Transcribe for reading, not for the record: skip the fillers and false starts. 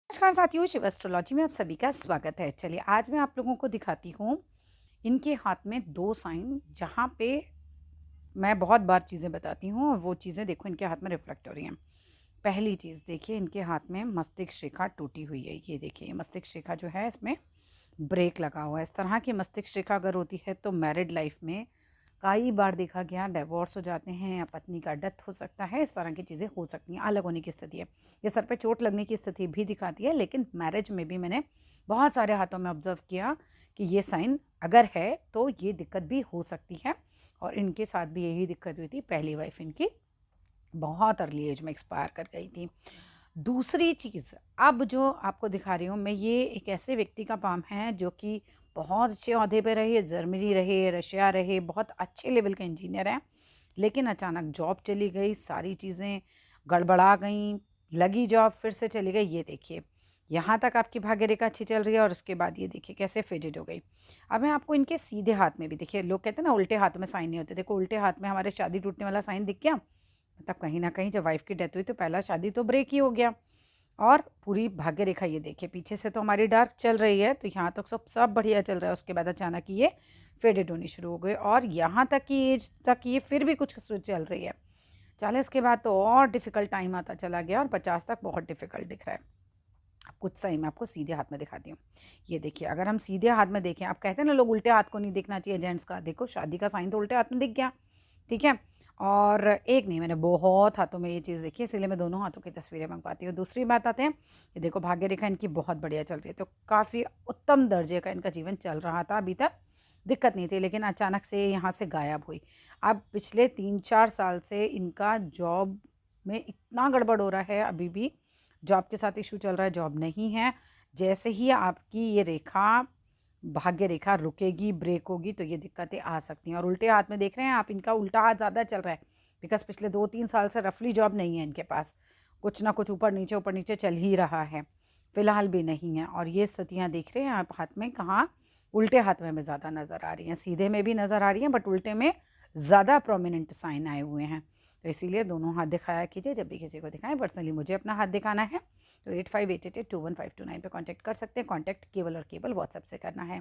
नमस्कार साथियों, शिव एस्ट्रोलॉजी में आप सभी का स्वागत है। चलिए आज मैं आप लोगों को दिखाती हूँ इनके हाथ में 2 साइन, जहाँ पे मैं बहुत बार चीज़ें बताती हूँ और वो चीज़ें देखो इनके हाथ में रिफ्लेक्ट हो रही हैं। पहली चीज़ देखिए, इनके हाथ में मस्तिष्क रेखा टूटी हुई है। ये देखिए, ये मस्तिष्क रेखा जो है इसमें ब्रेक लगा हुआ है। इस तरह की मस्तिष्क रेखा अगर होती है तो मैरिड लाइफ में कई बार देखा गया डिवोर्स हो जाते हैं या पत्नी का डेथ हो सकता है। इस तरह की चीज़ें हो सकती हैं, अलग होने की स्थिति है। ये सर पे चोट लगने की स्थिति भी दिखाती है, लेकिन मैरिज में भी मैंने बहुत सारे हाथों में ऑब्जर्व किया कि ये साइन अगर है तो ये दिक्कत भी हो सकती है। और इनके साथ भी यही दिक्कत हुई थी। पहली वाइफ इनकी बहुत अर्ली एज में एक्सपायर कर गई थी। दूसरी चीज़, अब जो आपको दिखा रही हूँ मैं, ये एक ऐसे व्यक्ति का पाम है जो कि बहुत अच्छे ओहदे पे रहे, जर्मनी रहे, रशिया रहे, बहुत अच्छे लेवल के इंजीनियर हैं। लेकिन अचानक जॉब चली गई, सारी चीज़ें गड़बड़ा गईं, लगी जॉब फिर से चली गई। ये देखिए, यहाँ तक आपकी भाग्य रेखा अच्छी चल रही है और उसके बाद ये देखिए कैसे फेडेड हो गई। अब मैं आपको इनके सीधे हाथ में भी, देखिए लोग कहते हैं ना उल्टे हाथ में साइन नहीं होते, देखो उल्टे हाथ में हमारे शादी टूटने वाला साइन दिख गया। मतलब कहीं ना कहीं जब वाइफ की डेथ हुई तो पहला शादी तो ब्रेक ही हो गया। और पूरी भाग्य रेखा ये देखिए, पीछे से तो हमारी डार्क चल रही है, तो यहाँ तक सब सब बढ़िया चल रहा है। उसके बाद अचानक ये फेडेड होनी शुरू हो गई और यहाँ तक की एज तक ये फिर भी कुछ चल रही है। 40 के बाद तो और डिफ़िकल्ट टाइम आता चला गया और 50 तक बहुत डिफ़िकल्ट दिख रहा है। अब कुछ सही मैं आपको सीधे हाथ में दिखाती हूँ। ये देखिए, अगर हम सीधे हाथ में देखें, आप कहते हैं ना लोग उल्टे हाथ को नहीं देखना चाहिए जेंट्स का, देखो शादी का साइन तो उल्टे हाथ में दिख गया। ठीक है, और एक नहीं, मैंने बहुत हाथों में ये चीज़ देखी है, इसलिए मैं दोनों हाथों की तस्वीरें मंगवाती हूँ। दूसरी बात आते हैं, ये देखो भाग्य रेखा इनकी बहुत बढ़िया चल रही है, तो काफ़ी उत्तम दर्जे का इनका जीवन चल रहा था, अभी तक दिक्कत नहीं थी। लेकिन अचानक से यहाँ से गायब हुई। अब पिछले 3-4 साल से इनका जॉब में इतना गड़बड़ हो रहा है, अभी भी जॉब के साथ इशू चल रहा है, जॉब नहीं है। जैसे ही आपकी ये रेखा, भाग्य रेखा रुकेगी, ब्रेक होगी, तो ये दिक्कतें आ सकती हैं। और उल्टे हाथ में देख रहे हैं आप, इनका उल्टा हाथ ज़्यादा चल रहा है, बिकॉज पिछले 2-3 साल से रफली जॉब नहीं है इनके पास, कुछ ना कुछ ऊपर नीचे चल ही रहा है, फिलहाल भी नहीं है। और ये स्थितियाँ देख रहे हैं आप हाथ में, कहाँ उल्टे हाथ में ज़्यादा नज़र आ रही हैं, सीधे में भी नज़र आ रही हैं, बट उल्टे में ज़्यादा प्रोमिनेंट साइन आए हुए हैं। तो इसीलिए दोनों हाथ दिखाया कीजिए जब भी किसी को दिखाएं। पर्सनली मुझे अपना हाथ दिखाना है तो 85882152 पे कांटेक्ट कर सकते हैं। कांटेक्ट केवल और केवल व्हाट्सएप से करना है।